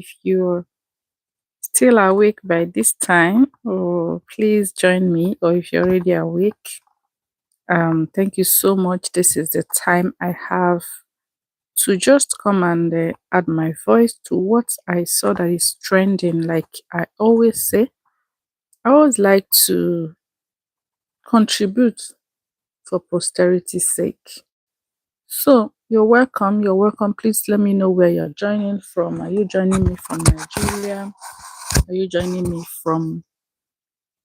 If you're still awake by this time, oh, please join me. Or if you're already awake, thank you so much. This is the time I have to just come and add my voice to what I saw that is trending. Like I always say, I always like to contribute for posterity's sake. So you're welcome. You're welcome. Please let me know where you're joining from. Are you joining me from Nigeria? Are you joining me from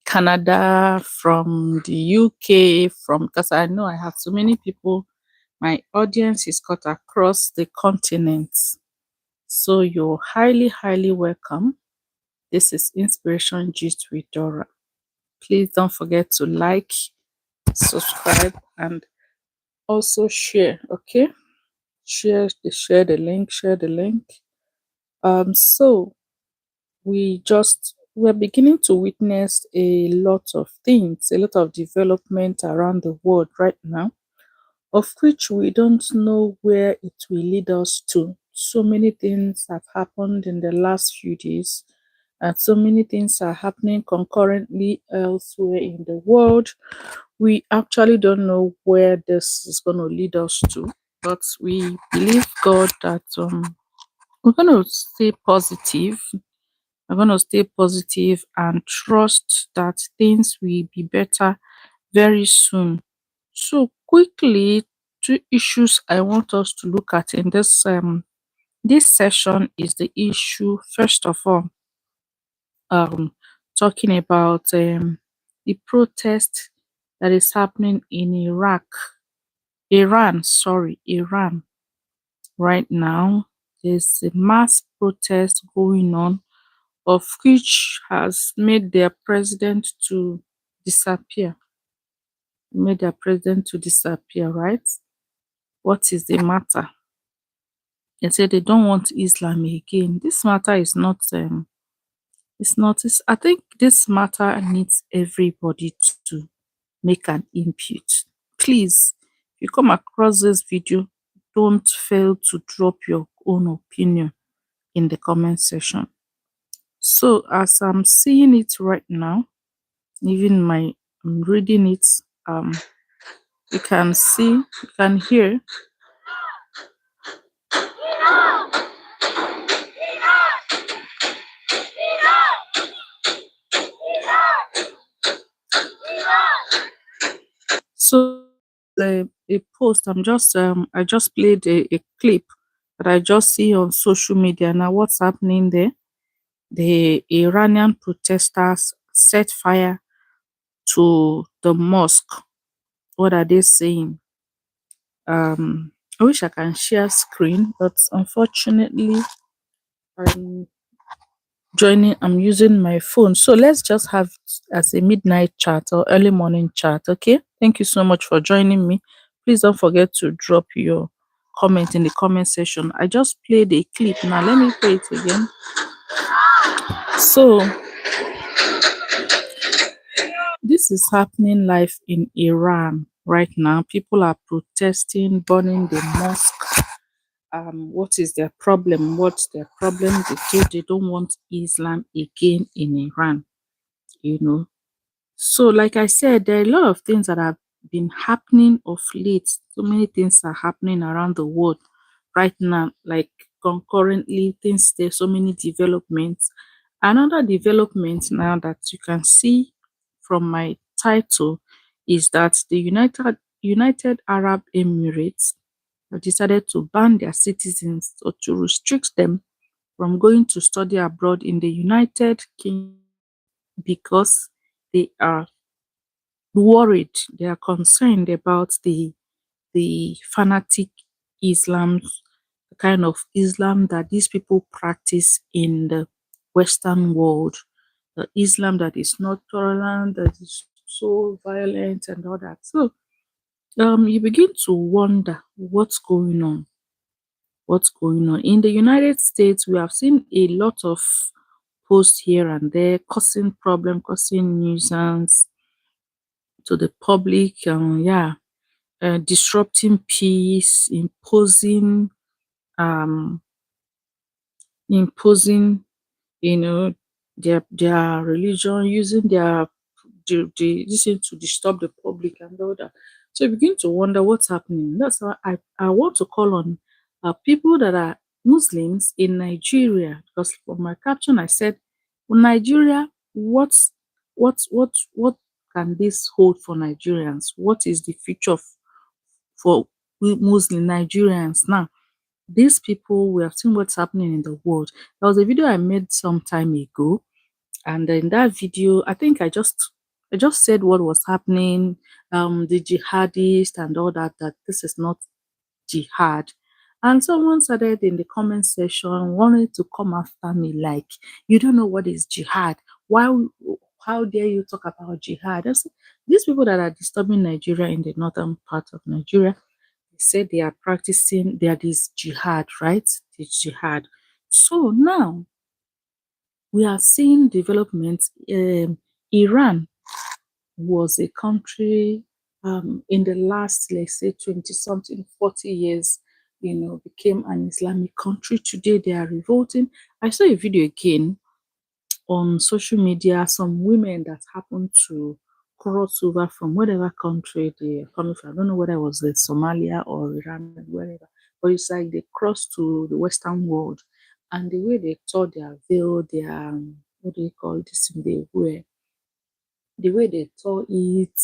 Canada, from the UK, from because I know I have so many people. My audience is cut across the continents. So you're highly, highly welcome. This is Inspiration Gist with Dora. Please don't forget to like, subscribe, and also share. Okay, share the link, share the link. So we're beginning to witness a lot of things, a lot of development around the world right now, of which we don't know where it will lead us to. So many things have happened in the last few days, and so many things are happening concurrently elsewhere in the world. We actually don't know where this is going to lead us to, but we believe God that we're going to stay positive. We're going to stay positive and trust that things will be better very soon. So quickly, two issues I want us to look at in this session is the issue first of all, um talking about the protest that is happening in Iran right now. There's a mass protest going on, of which has made their president to disappear. Made their president to disappear, right? What is the matter? They say they don't want Islam again. This matter is not I think this matter needs everybody to make an input. Please, if you come across this video, don't fail to drop your own opinion in the comment section. So as I'm seeing it right now, even I'm reading it, you can see, you can hear. So a post, I just played a clip that I just see on social media. Now what's happening there? The Iranian protesters set fire to the mosque. What are they saying? I wish I can share screen, but unfortunately I'm using my phone. So let's just have it as a midnight chat or early morning chat. Okay, thank you so much for joining me. Please don't forget to drop your comment in the comment section. I just played a clip. Now let me play it again. So this is happening live in Iran right now. People are protesting, burning the mosque. What is their problem? What's their problem? They don't want Islam again in Iran, you know. So, like I said, there are a lot of things that have been happening of late. So many things are happening around the world right now, like concurrently, there's so many developments. Another development now that you can see from my title is that the United Arab Emirates have decided to ban their citizens or to restrict them from going to study abroad in the United Kingdom because they are worried, they are concerned about the fanatic Islam, the kind of Islam that these people practice in the Western world, the Islam that is not tolerant, that is so violent and all that. So you begin to wonder what's going on. What's going on in the United States? We have seen a lot of posts here and there causing problem, causing nuisance to the public. Disrupting peace, imposing um, imposing, you know, their religion, using their this thing to disturb the public and all that. So you begin to wonder what's happening. That's why I want to call on people that are Muslims in Nigeria, because for my caption I said, Nigeria, what can this hold for Nigerians? What is the future for we Muslim Nigerians now? These people, we have seen what's happening in the world. There was a video I made some time ago, and in that video, I think I just said what was happening, the jihadists and all that, that this is not jihad. And someone started in the comment section wanted to come after me like, you don't know what is jihad. Why how dare you talk about jihad? I said, these people that are disturbing Nigeria in the northern part of Nigeria, they said they are practicing there is jihad, right? It's jihad. So now we are seeing developments. Iran was a country in the last, let's say, 20 something, 40 years, became an Islamic country. Today they are revolting. I saw a video again on social media, some women that happened to cross over from whatever country they are coming from. I don't know whether it was Somalia or Iran, wherever, but it's like they crossed to the Western world, and the way they tore their veil, their what do you call this thing they wear, the way they tore it,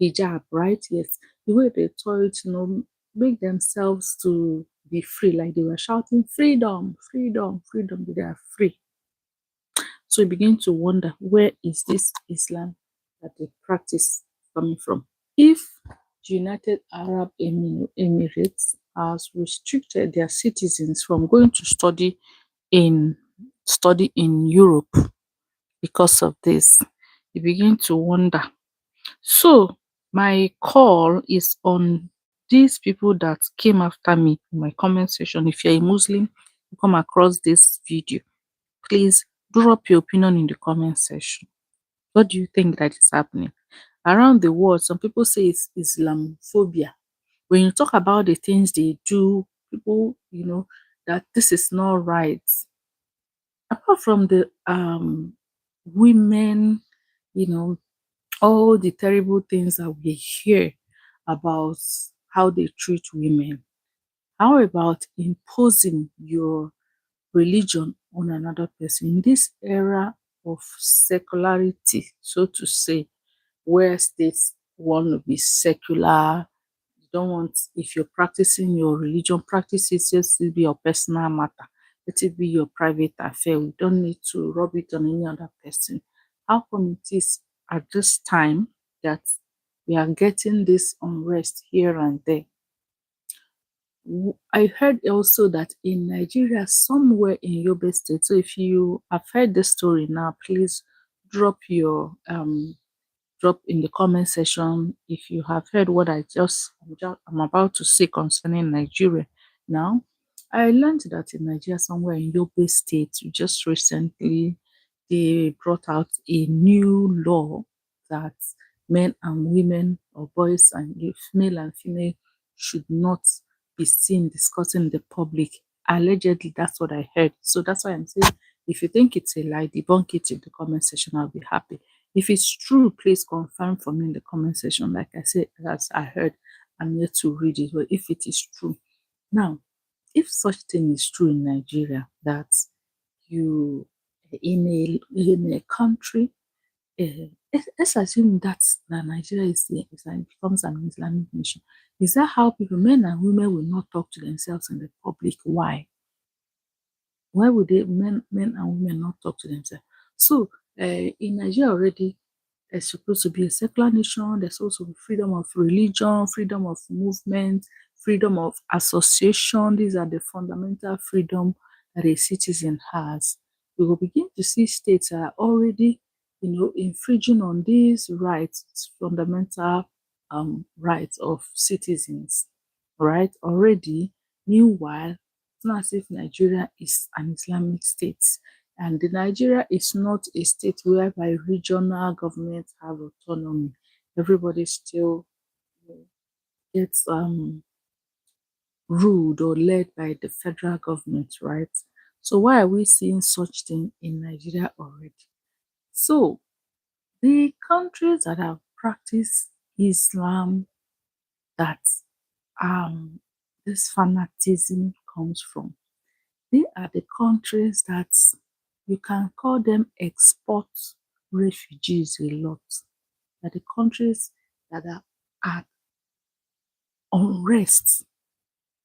hijab, right? Yes, the way they tore it, make themselves to be free, like they were shouting, freedom, freedom, freedom, they are free. So you begin to wonder, where is this Islam that they practice coming from? If the United Arab Emirates has restricted their citizens from going to in study in Europe because of this, you begin to wonder. So my call is on these people that came after me in my comment section. If you're a Muslim, you come across this video, please drop your opinion in the comment section. What do you think that is happening? Around the world, some people say it's Islamophobia. When you talk about the things they do, people, that this is not right. Apart from the women, you know, all the terrible things that we hear about how they treat women. How about imposing your religion on another person in this era of secularity, so to say, where states want to be secular? You don't want, if you're practicing your religion, practice it, just be your personal matter. Let it be your private affair. We don't need to rub it on any other person. How come it is at this time that we are getting this unrest here and there? I heard also that in Nigeria, somewhere in Yobe State. So if you have heard the story now, please drop your drop in the comment section if you have heard what I'm about to say concerning Nigeria. Now, I learned that in Nigeria, somewhere in Yobe State, just recently they brought out a new law that men and women, or boys and male and female, should not be seen discussing in the public. Allegedly, that's what I heard. So that's why I'm saying, if you think it's a lie, debunk it in the comment section. I'll be happy. If it's true, please confirm for me in the comment section. Like I said, as I heard, I'm yet to read it. But if it is true, now, if such thing is true in Nigeria, that you in a country, let's assume that Nigeria becomes an Islamic nation. Is that how people, men and women, will not talk to themselves in the public? Why? Why would men and women not talk to themselves? So in Nigeria already, it's supposed to be a secular nation. There's also freedom of religion, freedom of movement, freedom of association. These are the fundamental freedom that a citizen has. We will begin to see states that are already, infringing on these rights, fundamental rights of citizens, right? Already. Meanwhile, it's not as if Nigeria is an Islamic state. And the Nigeria is not a state whereby regional governments have autonomy. Everybody still gets ruled or led by the federal government, right? So why are we seeing such thing in Nigeria already? So the countries that have practiced Islam, that um this fanaticism comes from, they are the countries that you can call them export refugees a lot. Are the countries that are at unrest.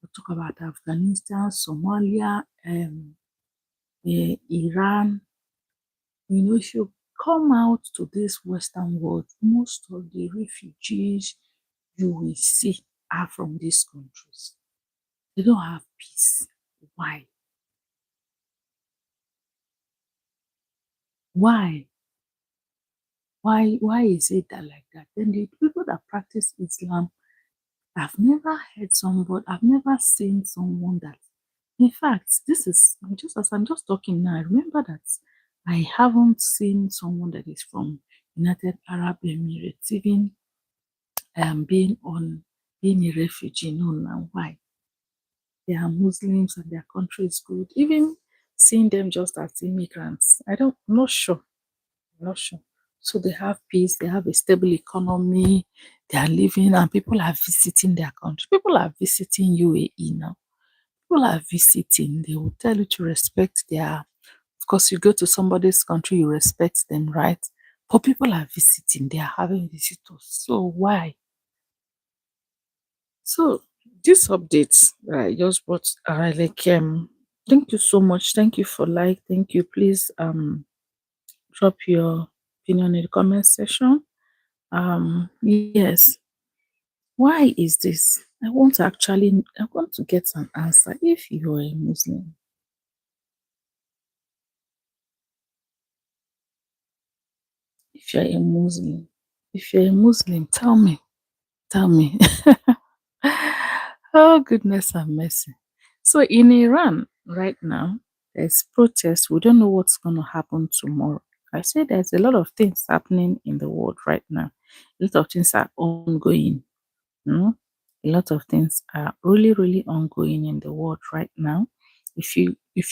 We talk about Afghanistan, Somalia, Iran. If you come out to this Western world, most of the refugees you will see are from these countries. They don't have peace. Why? Why? Why is it that like that? Then the people that practice Islam, I've never heard somebody, I've never seen someone that, in fact, this is just as I'm just talking now, I remember that I haven't seen someone that is from United Arab Emirates even being a refugee. No, now why? They are Muslims and their country is good. Even seeing them just as immigrants, I'm not sure. I'm not sure. So they have peace, they have a stable economy, they are living, and people are visiting their country. People are visiting UAE now. People are visiting. They will tell you to respect their, of course, you go to somebody's country, you respect them, right? But people are visiting, they are having visitors. So why? So this update that I just brought, thank you so much. Thank you for thank you. Please drop your opinion in the comment section. Yes. Why is this? I want to get an answer. If you're a Muslim, if you're a Muslim, if you're a Muslim, tell me. Oh, goodness and mercy. So in Iran right now, there's protests. We don't know what's going to happen tomorrow. I say there's a lot of things happening in the world right now. A lot of things are ongoing. Mm? A lot of things are really, really ongoing in the world right now. If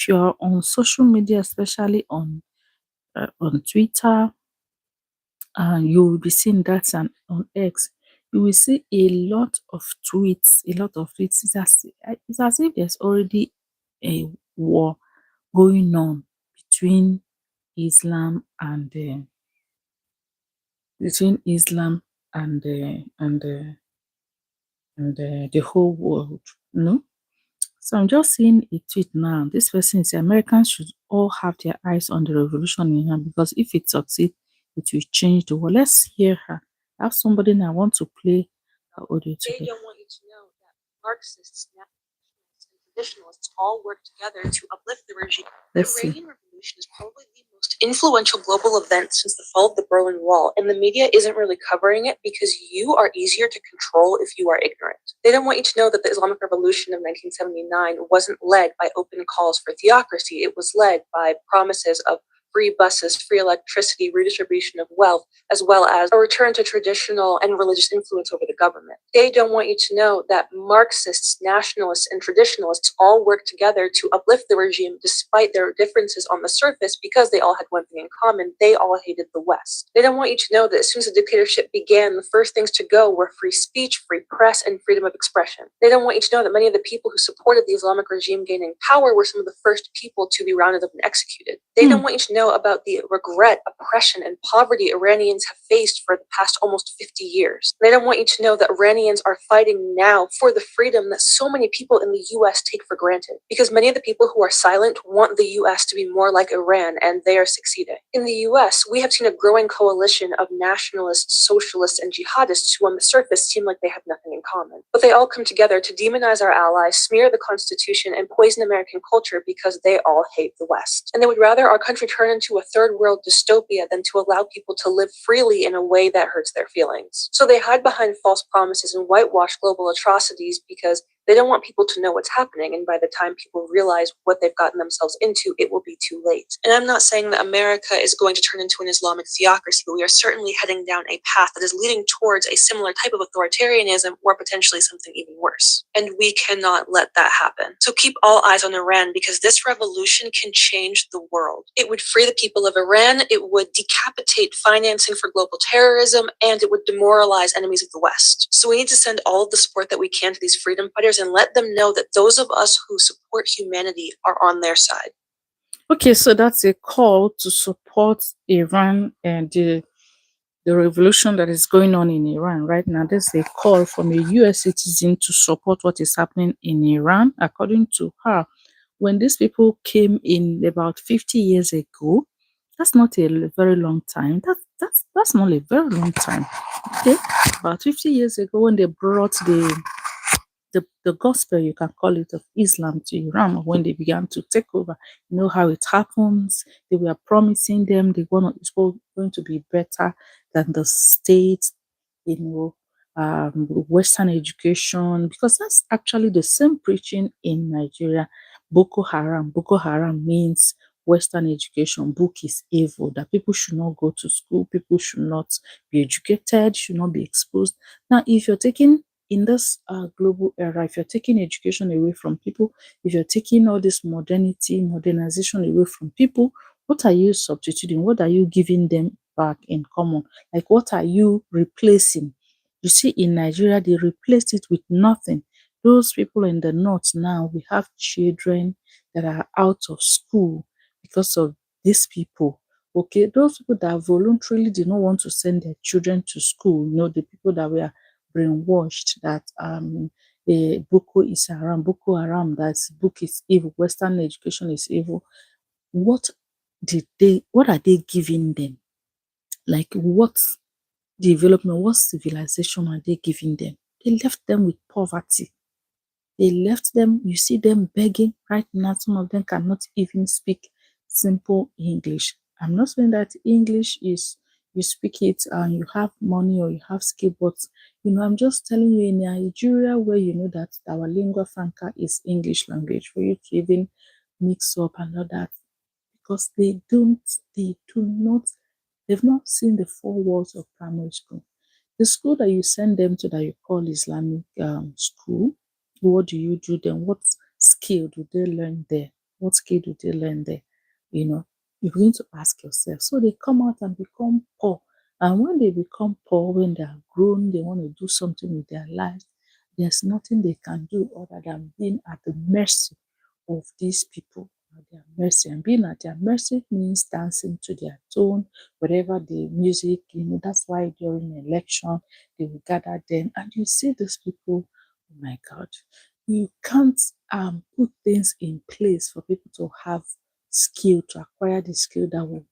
you're on social media, especially on Twitter, you will be seeing that, and on X, you will see a lot of tweets, a lot of tweets. It's as if there's already a war going on between Islam and between Islam and the whole world. So I'm just seeing a tweet now. This person is Americans should all have their eyes on the revolution in Iran because if it succeeds, it will change the world. Let's hear her. I have somebody now I want to play her audio today. They don't want you to know that Marxists, nationalists, and traditionalists all work together to uplift the regime. Let's see. The Iranian Revolution is probably the most influential global event since the fall of the Berlin Wall, and the media isn't really covering it because you are easier to control if you are ignorant. They don't want you to know that the Islamic Revolution of 1979 wasn't led by open calls for theocracy. It was led by promises of free buses, free electricity, redistribution of wealth, as well as a return to traditional and religious influence over the government. They don't want you to know that Marxists, nationalists, and traditionalists all work together to uplift the regime despite their differences on the surface because they all had one thing in common. They all hated the West. They don't want you to know that as soon as the dictatorship began, the first things to go were free speech, free press, and freedom of expression. They don't want you to know that many of the people who supported the Islamic regime gaining power were some of the first people to be rounded up and executed. They don't want you to know about the regret, oppression, and poverty Iranians have faced for the past almost 50 years. They don't want you to know that Iranians are fighting now for the freedom that so many people in the US take for granted. Because many of the people who are silent want the US to be more like Iran, and they are succeeding. In the US, we have seen a growing coalition of nationalists, socialists, and jihadists who on the surface seem like they have nothing in common. But they all come together to demonize our allies, smear the Constitution, and poison American culture because they all hate the West. And they would rather our country turn into a third world dystopia than to allow people to live freely in a way that hurts their feelings. So they hide behind false promises and whitewash global atrocities because They don't want people to know what's happening, and by the time people realize what they've gotten themselves into, it will be too late. And I'm not saying that America is going to turn into an Islamic theocracy, but we are certainly heading down a path that is leading towards a similar type of authoritarianism or potentially something even worse. And we cannot let that happen. So keep all eyes on Iran, because this revolution can change the world. It would free the people of Iran, it would decapitate financing for global terrorism, and it would demoralize enemies of the West. So we need to send all of the support that we can to these freedom fighters and let them know that those of us who support humanity are on their side. Okay, so that's a call to support Iran and the revolution that is going on in Iran right now. There's a call from a US citizen to support what is happening in Iran. According to her, when these people came in about 50 years ago, that's not a very long time. That's not a very long time. Okay, about 50 years ago, when they brought the gospel, you can call it, of Islam to Iran, when they began to take over. You know how it happens. They were promising them it's going to be better than the state, you know, Western education, because that's actually the same preaching in Nigeria. Boko Haram. Boko Haram means Western education. Book is evil, that people should not go to school, people should not be educated, should not be exposed. Now, if you're taking in this global era, if you're taking education away from people, if you're taking all this modernization away from people, what are you substituting? What are you giving them back in common? Like, what are you replacing? You see, in Nigeria, they replaced it with nothing. Those people in the north now, we have children that are out of school because of these people. Okay, those people that voluntarily did not want to send their children to school, the people that were brainwashed that Boko Haram, that book is evil, Western education is evil. What are they giving them? Like, what development, what civilization are they giving them? They left them with poverty. They left them, you see them begging right now. Some of them cannot even speak simple English. I'm not saying that English is, you speak it and you have money or you have skill, but I'm just telling you, in Nigeria, where you know that our lingua franca is English language, for you to even mix up and all that, because they've not seen the four walls of primary school. The school that you send them to, that you call Islamic school, what do you do then? What skill do they learn there? What skill do they learn there? You're going to ask yourself. So they come out and become poor. And when they become poor, when they are grown, they want to do something with their lives, there's nothing they can do other than being at the mercy of these people, at their mercy. And being at their mercy means dancing to their tone, whatever the music, that's why during election they will gather then. And you see these people, oh my God, you can't put things in place for people to have skill, to acquire the skill that we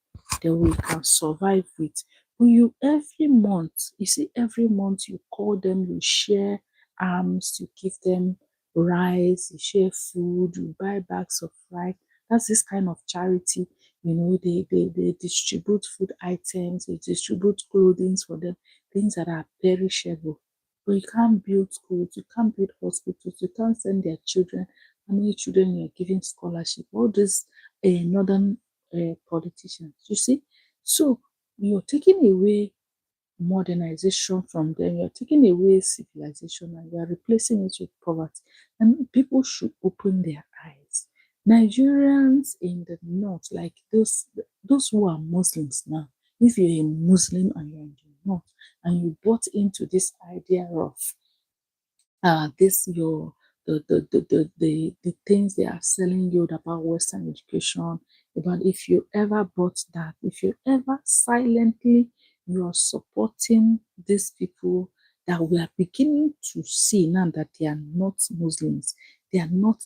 can survive with. But every month, you see, every month you call them, you share arms, you give them rice, you share food, you buy bags of rice. That's this kind of charity. They distribute food items, they distribute clothing for them, things that are perishable. But you can't build schools, you can't build hospitals, you can't send their children. How many children you're giving scholarship? All these northern politicians, you see. So you're taking away modernization from them, you're taking away civilization, and you're replacing it with poverty. And people should open their eyes. Nigerians in the north, like those who are Muslims now, if you're a Muslim and you're in the north and you bought into this idea of this your the things they are selling you about Western education, about, if you ever bought that, if you ever silently, you are supporting these people that we are beginning to see now that they are not Muslims, they are not,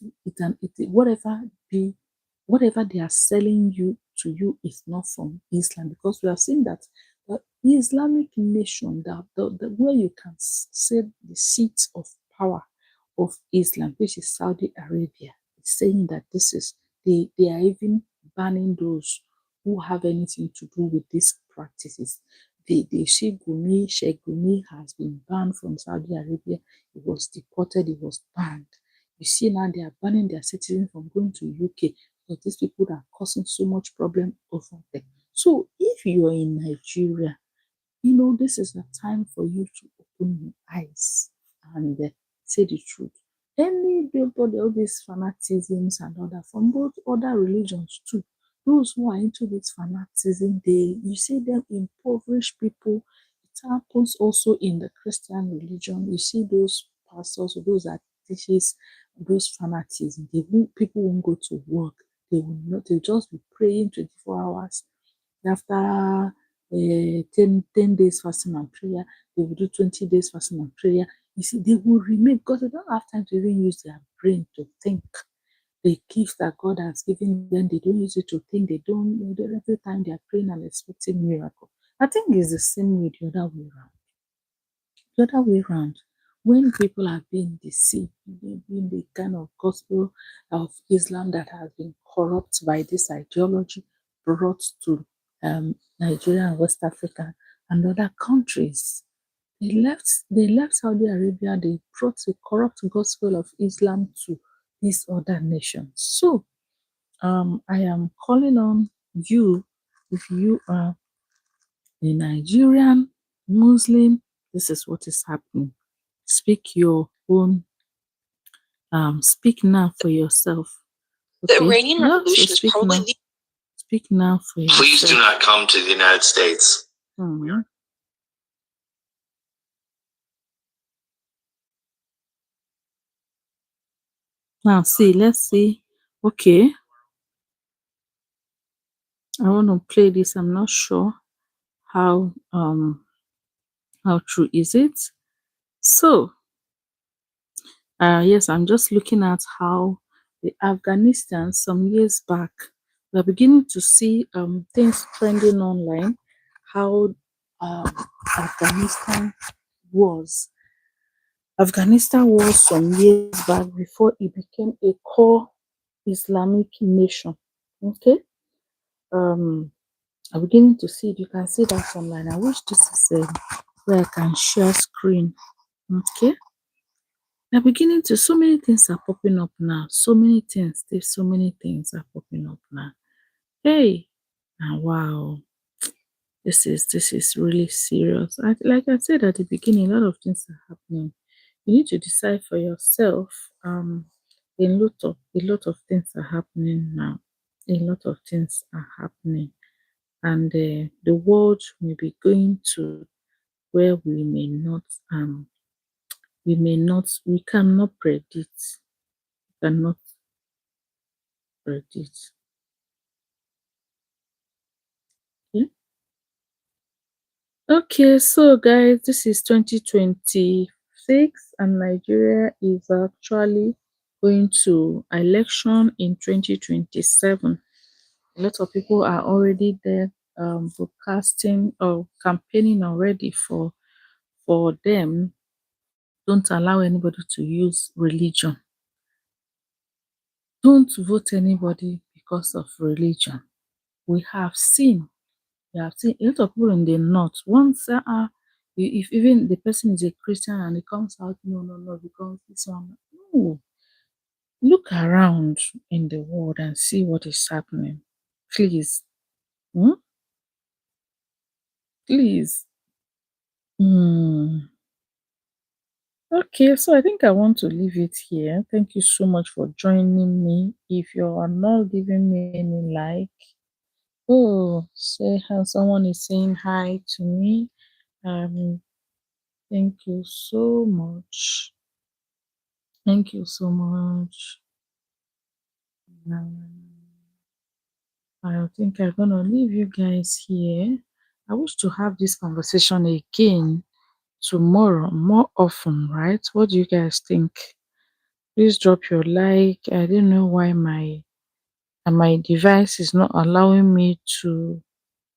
whatever they are selling to you is not from Islam, because we have seen that the Islamic nation, the where you can say the seat of power of Islam, which is Saudi Arabia, is saying that this is, they are even banning those who have anything to do with these practices. the Sheikh Gumi has been banned from Saudi Arabia. He was deported, he was banned. You see now they are banning their citizens from going to UK because these people are causing so much problem over there. So if you're in Nigeria, this is a time for you to open your eyes and say the truth. Anybody, all these fanaticisms and other from both other religions too. Those who are into this fanaticism, you see them impoverish people. It happens also in the Christian religion. You see those pastors, those that teaches those fanaticism. People won't go to work. They will not. They'll just be praying 24 hours after 10 days fasting and prayer, they will do 20 days fasting and prayer. You see, they will remain because they don't have time to even use their brain to think. The gifts that God has given them, they don't use it to think. They don't know that every time they are praying and expecting miracle. I think it's the same way the other way around. The other way around, when people are being deceived, in the kind of gospel of Islam that has been corrupt by this ideology brought to Nigeria and West Africa and other countries. They left Saudi Arabia, they brought the corrupt gospel of Islam to these other nations. So I am calling on you, if you are a Nigerian Muslim, this is what is happening. Speak your own, speak now for yourself. The Okay? Iranian Yeah, so Revolution is speak probably now. Speak now for yourself. Please do not come to the United States. Mhm. Now see, let's see. Okay, I want to play this. I'm not sure how true is it. So yes, I'm just looking at how the Afghanistan some years back, we're beginning to see things trending online, how um, Afghanistan was. Afghanistan was some years back before it became a core Islamic nation. Okay. I'm beginning to see it. You can see that online. I wish this is where I can share screen. Okay. They're beginning to, so many things are popping up now. So many things. There's so many things are popping up now. Hey, wow. This is really serious. Like I said at the beginning, a lot of things are happening. You need to decide for yourself. A lot of things are happening now. A lot of things are happening, and the world may be going to where we cannot predict. Cannot predict. Okay. Okay, so guys, this is 2026 and Nigeria is actually going to election in 2027. A lot of people are already there broadcasting or campaigning already for them. Don't allow anybody to use religion. Don't vote anybody because of religion. We have seen a lot of people in the north. Once if even the person is a Christian and it comes out, no, no, no, because this one, no. Look around in the world and see what is happening. Please, hmm? Please. Hmm. Okay, so I think I want to leave it here. Thank you so much for joining me. If you are not giving me any like, oh, say how someone is saying hi to me. Um, thank you so much. Thank you so much. I think I'm gonna leave you guys here. I wish to have this conversation again tomorrow more often, right? What do you guys think? Please drop your like. I don't know why my device is not allowing me to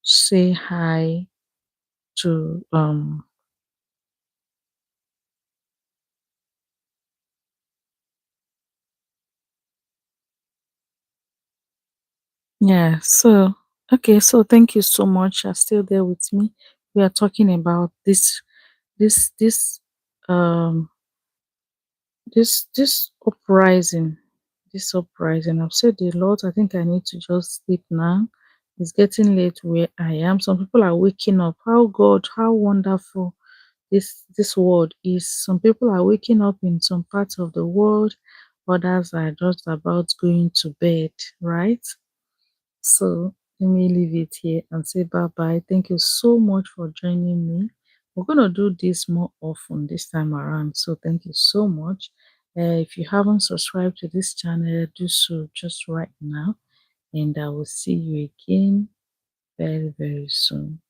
say hi to yeah, so okay, so thank you so much. You're still there with me. we are talking about this um this uprising. This uprising. I've said a lot. I think I need to just sleep now. It's getting late where I am. Some people are waking up. How God, how wonderful this world is. Some people are waking up in some parts of the world, others are just about going to bed, right? So let me leave it here and say bye bye. Thank you so much for joining me. We're going to do this more often this time around. So thank you so much. If you haven't subscribed to this channel, do so just right now. And I will see you again very, very soon.